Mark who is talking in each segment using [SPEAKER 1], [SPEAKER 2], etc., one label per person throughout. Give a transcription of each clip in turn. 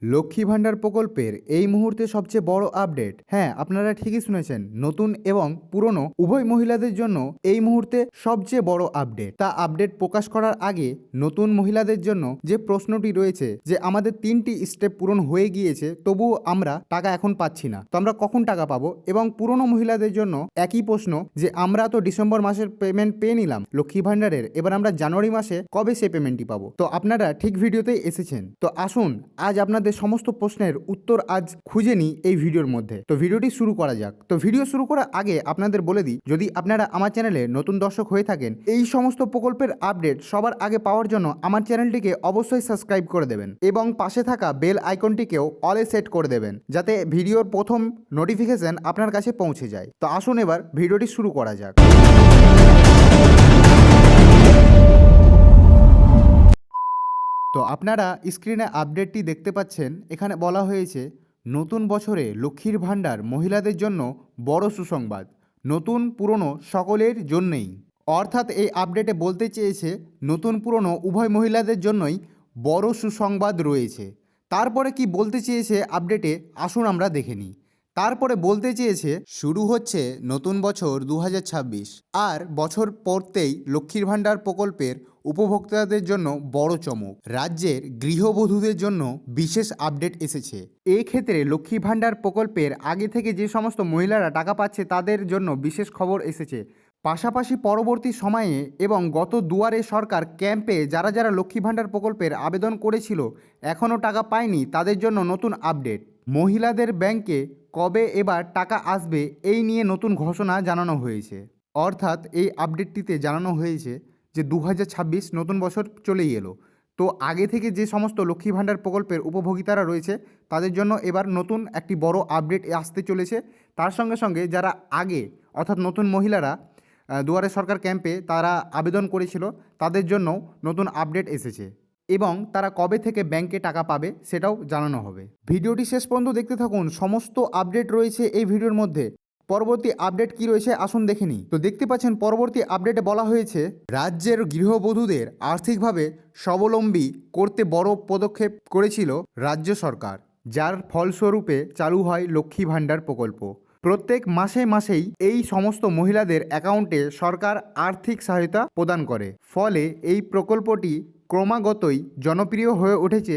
[SPEAKER 1] লক্ষ্মী ভাণ্ডার প্রকল্পের এই মুহূর্তে সবচেয়ে বড় আপডেট। হ্যাঁ, আপনারা ঠিকই শুনেছেন, নতুন এবং পুরনো উভয় মহিলাদের জন্য এই মুহূর্তে সবচেয়ে বড় আপডেট। তা আপডেট প্রকাশ করার আগে নতুন মহিলাদের জন্য যে প্রশ্নটি রয়েছে যে আমাদের 3টি স্টেপ পূরণ হয়ে গিয়েছে, তবুও আমরা টাকা এখন পাচ্ছি না, তো আমরা কখন টাকা পাবো? এবং পুরনো মহিলাদের জন্য একই প্রশ্ন যে আমরা তো ডিসেম্বর মাসের পেমেন্ট পেয়ে নিলাম লক্ষ্মী ভাণ্ডারের, এবার আমরা জানুয়ারি মাসে কবে সেই পেমেন্টটি পাবো? তো আপনারা ঠিক ভিডিওতেই এসেছেন। তো আসুন আজ আপনাদের সমস্ত প্রশ্নের উত্তর আজ খুঁজে নিই এই ভিডিওর মধ্যে। তো ভিডিওটি শুরু করা যাক। তো ভিডিও শুরু করার আগে আপনাদের বলে দিই, যদি আপনারা আমার চ্যানেলে নতুন দর্শক হয়ে থাকেন, এই সমস্ত প্রকল্পের আপডেট সবার আগে পাওয়ার জন্য আমার চ্যানেলটিকে অবশ্যই সাবস্ক্রাইব করে দেবেন এবং পাশে থাকা বেল আইকনটিকেও অলে সেট করে দেবেন, যাতে ভিডিওর প্রথম নোটিফিকেশন আপনার কাছে পৌঁছে যায়। তো আসুন এবার ভিডিওটি শুরু করা যাক। তো আপনারা স্ক্রিনে আপডেটটি দেখতে পাচ্ছেন। এখানে বলা হয়েছে নতুন বছরে লক্ষ্মীর ভাণ্ডার মহিলাদের জন্য বড় সুসংবাদ, নতুন পুরনো সকলের জন্যই। অর্থাৎ এই আপডেটে বলতে চেয়েছে নতুন পুরনো উভয় মহিলাদের জন্যই বড় সুসংবাদ রয়েছে। তারপরে কি বলতে চেয়েছে আপডেটে, আসুন আমরা দেখে নিই। তারপরে বলতে চেয়েছে শুরু হচ্ছে নতুন বছর 2026, আর বছর পড়তেই লক্ষ্মীর ভাণ্ডার প্রকল্পের উপভোক্তাদের জন্য বড় চমক। রাজ্যের গৃহবধূদের জন্য বিশেষ আপডেট এসেছে। এক্ষেত্রে লক্ষ্মী ভাণ্ডার প্রকল্পের আগে থেকে যে সমস্ত মহিলারা টাকা পাচ্ছে তাদের জন্য বিশেষ খবর এসেছে। পাশাপাশি পরবর্তী সময়ে এবং গত দুয়ারে সরকার ক্যাম্পে যারা যারা লক্ষ্মী ভাণ্ডার প্রকল্পের আবেদন করেছিল এখনও টাকা পায়নি, তাদের জন্য নতুন আপডেট। মহিলাদের ব্যাংকে কবে এবার টাকা আসবে এই নিয়ে নতুন ঘোষণা জানানো হয়েছে। অর্থাৎ এই আপডেটটিতে জানানো হয়েছে যে 2026 নতুন বছর চলেই এলো। তো আগে থেকে যে সমস্ত লক্ষ্মী ভাণ্ডার প্রকল্পের উপভোক্তারা রয়েছে তাদের জন্য এবার নতুন একটি বড় আপডেট আসতে চলেছে। তার সঙ্গে সঙ্গে যারা আগে অর্থাৎ নতুন মহিলারা দুয়ারে সরকার ক্যাম্পে তারা আবেদন করেছিল তাদের জন্য নতুন আপডেট এসেছে এবং তারা কবে থেকে ব্যাংকে টাকা পাবে সেটাও জানানো হবে। ভিডিওটি শেষ পর্যন্ত দেখতে থাকুন, সমস্ত আপডেট রয়েছে এই ভিডিওর মধ্যে। পরবর্তী আপডেট কি রয়েছে আসুন দেখে নিই। তো দেখতে পাচ্ছেন পরবর্তী আপডেটে বলা হয়েছে রাজ্যের গৃহবধূদের আর্থিকভাবে স্বাবলম্বী করতে বড় পদক্ষেপ করেছিল রাজ্য সরকার, যার ফলস্বরূপে চালু হয় লক্ষ্মী ভাণ্ডার প্রকল্প। প্রত্যেক মাসেই এই সমস্ত মহিলাদের অ্যাকাউন্টে সরকার আর্থিক সহায়তা প্রদান করে। ফলে এই প্রকল্পটি ক্রমাগতই জনপ্রিয় হয়ে উঠেছে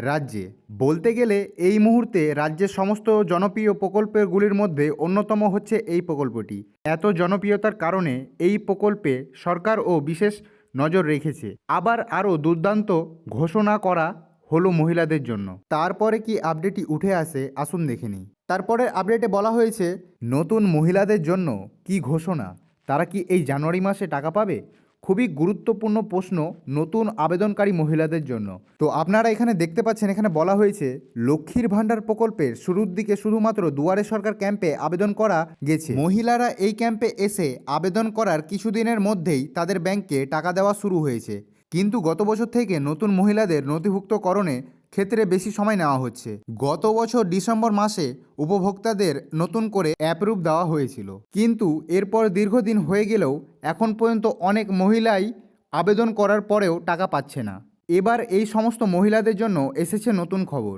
[SPEAKER 1] রাজ্যে। বলতে গেলে এই মুহূর্তে রাজ্যের সমস্ত জনপ্রিয় প্রকল্পগুলির মধ্যে অন্যতম হচ্ছে এই প্রকল্পটি। এত জনপ্রিয়তার কারণে এই প্রকল্পে সরকারও বিশেষ নজর রেখেছে। আবার আরও দুর্দান্ত ঘোষণা করা হলো মহিলাদের জন্য। তারপরে কি আপডেটটি উঠে আসে আসুন দেখে নিই। তারপরে আপডেটে বলা হয়েছে নতুন মহিলাদের জন্য কি ঘোষণা, তারা কি এই জানুয়ারি মাসে টাকা পাবে? খুবই গুরুত্বপূর্ণ প্রশ্ন নতুন আবেদনকারী মহিলাদের জন্য। তো আপনারা এখানে দেখতে পাচ্ছেন, এখানে বলা হয়েছে লক্ষ্মীর ভাণ্ডার প্রকল্পের শুরুর দিকে শুধুমাত্র দুয়ারে সরকার ক্যাম্পে আবেদন করা গেছে। মহিলারা এই ক্যাম্পে এসে আবেদন করার কিছুদিনের মধ্যেই তাদের ব্যাংকে টাকা দেওয়া শুরু হয়েছে, কিন্তু গত বছর থেকে নতুন মহিলাদের নথিভুক্তকরণে ক্ষেত্রে বেশি সময় নেওয়া হচ্ছে। গত বছর ডিসেম্বর মাসে উপভোক্তাদের নতুন করে অ্যাপ্রুভ দেওয়া হয়েছিল, কিন্তু এরপর দীর্ঘদিন হয়ে গেলেও এখন পর্যন্ত অনেক মহিলাই আবেদন করার পরেও টাকা পাচ্ছে না। এবার এই সমস্ত মহিলাদের জন্য এসেছে নতুন খবর।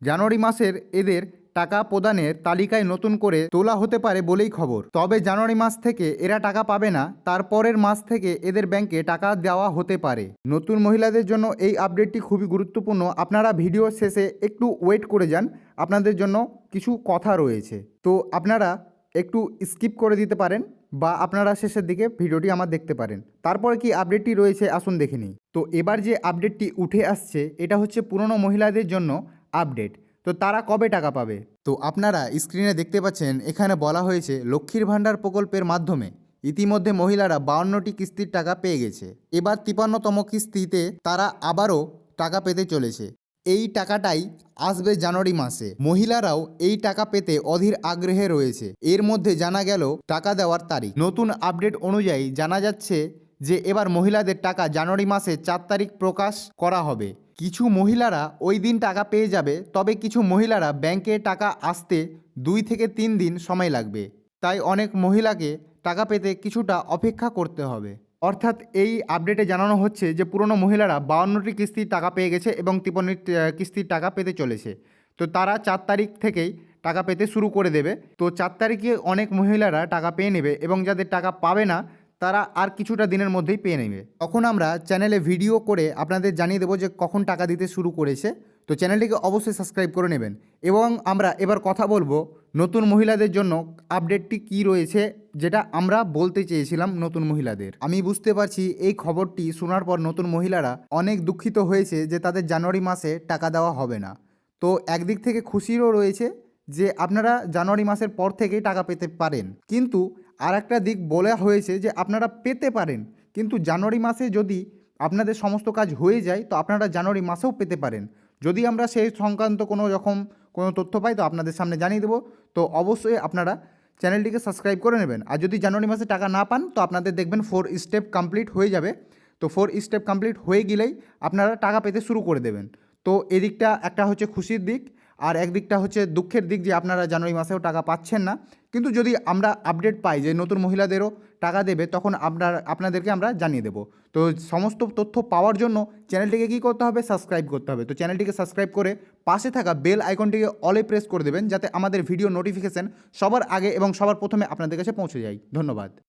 [SPEAKER 1] জানুয়ারি মাসের এদের টাকা প্রদানের তালিকায় নতুন করে তোলা হতে পারে বলেই খবর। তবে জানুয়ারি মাস থেকে এরা টাকা পাবে না, তারপরের মাস থেকে এদের ব্যাংকে টাকা দেওয়া হতে পারে। নতুন মহিলাদের জন্য এই আপডেটটি খুবই গুরুত্বপূর্ণ। আপনারা ভিডিও শেষে একটু ওয়েট করে যান, আপনাদের জন্য কিছু কথা রয়েছে, তো আপনারা একটু স্কিপ করে দিতে পারেন বা আপনারা শেষের দিকে ভিডিওটি আমার দেখতে পারেন। তারপরে কি আপডেটটি রয়েছে আসুন দেখে নিই। তো এবার যে আপডেটটি উঠে আসছে এটা হচ্ছে পুরনো মহিলাদের জন্য আপডেট। তো তারা কবে টাকা পাবে? তো আপনারা স্ক্রিনে দেখতে পাচ্ছেন, এখানে বলা হয়েছে লক্ষ্মীর ভাণ্ডার প্রকল্পের মাধ্যমে ইতিমধ্যে মহিলারা 52টি কিস্তির টাকা পেয়ে গেছে। এবার 53তম কিস্তিতে তারা আবারও টাকা পেতে চলেছে। এই টাকাটাই আসবে জানুয়ারি মাসে। মহিলারাও এই টাকা পেতে অধীর আগ্রহে রয়েছে। এর মধ্যে জানা গেল টাকা দেওয়ার তারিখ। নতুন আপডেট অনুযায়ী জানা যাচ্ছে যে এবার মহিলাদের টাকা জানুয়ারি মাসে 4 তারিখ প্রকাশ করা হবে। কিছু মহিলারা ওই দিন টাকা পেয়ে যাবে, তবে কিছু মহিলারা ব্যাংকে টাকা আসতে 2 থেকে 3 দিন সময় লাগবে। তাই অনেক মহিলাকে টাকা পেতে কিছুটা অপেক্ষা করতে হবে। অর্থাৎ এই আপডেটে জানানো হচ্ছে যে পুরনো মহিলারা 52টি কিস্তির টাকা পেয়ে গেছে এবং 53টি কিস্তির টাকা পেতে চলেছে। তো তারা 4 তারিখ থেকেই টাকা পেতে শুরু করে দেবে। তো 4 তারিখে অনেক মহিলারা টাকা পেয়ে নেবে এবং যাদের টাকা পাবে না তারা আর কিছুটা দিনের মধ্যেই পেয়ে নেবে। তখন আমরা চ্যানেলে ভিডিও করে আপনাদের জানিয়ে দেবো যে কখন টাকা দিতে শুরু করেছে। তো চ্যানেলটিকে অবশ্যই সাবস্ক্রাইব করে নেবেন। এবং আমরা এবার কথা বলবো নতুন মহিলাদের জন্য আপডেটটি কী রয়েছে, যেটা আমরা বলতে চেয়েছিলাম নতুন মহিলাদের। আমি বুঝতে পারছি এই খবরটি শোনার পর নতুন মহিলারা অনেক দুঃখিত হয়েছে যে তাদের জানুয়ারি মাসে টাকা দেওয়া হবে না। তো একদিক থেকে খুশিরও রয়েছে যে আপনারা জানুয়ারি মাসের পর থেকেই টাকা পেতে পারেন, কিন্তু আর একটা দিক বলা হয়েছে যে আপনারা পেতে পারেন, কিন্তু জানুয়ারি মাসে যদি আপনাদের সমস্ত কাজ হয়ে যায় তো আপনারা জানুয়ারি মাসেও পেতে পারেন। যদি আমরা সেই সংক্রান্ত কোনো তথ্য পাই তো আপনাদের সামনে জানিয়ে দেবো। তো অবশ্যই আপনারা চ্যানেলটিকে সাবস্ক্রাইব করে নেবেন। আর যদি জানুয়ারি মাসে টাকা না পান তো আপনাদের দেখবেন 4 স্টেপ কমপ্লিট হয়ে যাবে। তো 4 স্টেপ কমপ্লিট হয়ে গেলেই আপনারা টাকা পেতে শুরু করে দেবেন। তো এদিকটা একটা হচ্ছে খুশির দিক, আর একদিকটা হচ্ছে দুঃখের দিক যে আপনারা জানুয়ারি মাসেও টাকা পাচ্ছেন না। কিন্তু যদি আমরা আপডেট পাই যে নতুন মহিলাদেরও টাকা দেবে তখন আপনাদেরকে আমরা জানিয়ে দেবো। তো সমস্ত তথ্য পাওয়ার জন্য চ্যানেলটিকে কী করতে হবে, সাবস্ক্রাইব করতে হবে। তো চ্যানেলটিকে সাবস্ক্রাইব করে পাশে থাকা বেল আইকনটিকে অলে প্রেস করে দেবেন, যাতে আমাদের ভিডিও নোটিফিকেশান সবার আগে এবং সবার প্রথমে আপনাদের কাছে পৌঁছে যায়। ধন্যবাদ।